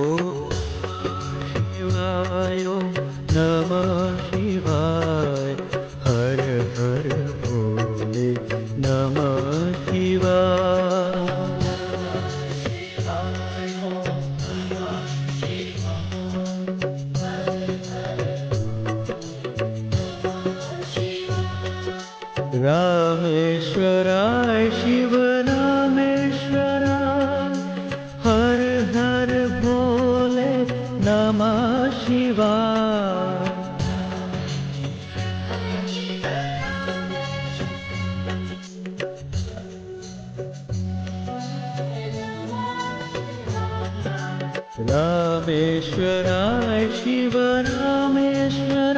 ॐ शिवाय नमः शिवाय हर हर भोले नमः शिवाय रामेश्वराय शिव रामेश्वराय हर हर भोले नमः शिवाय रामेश्वराय शिव रामेश्वराय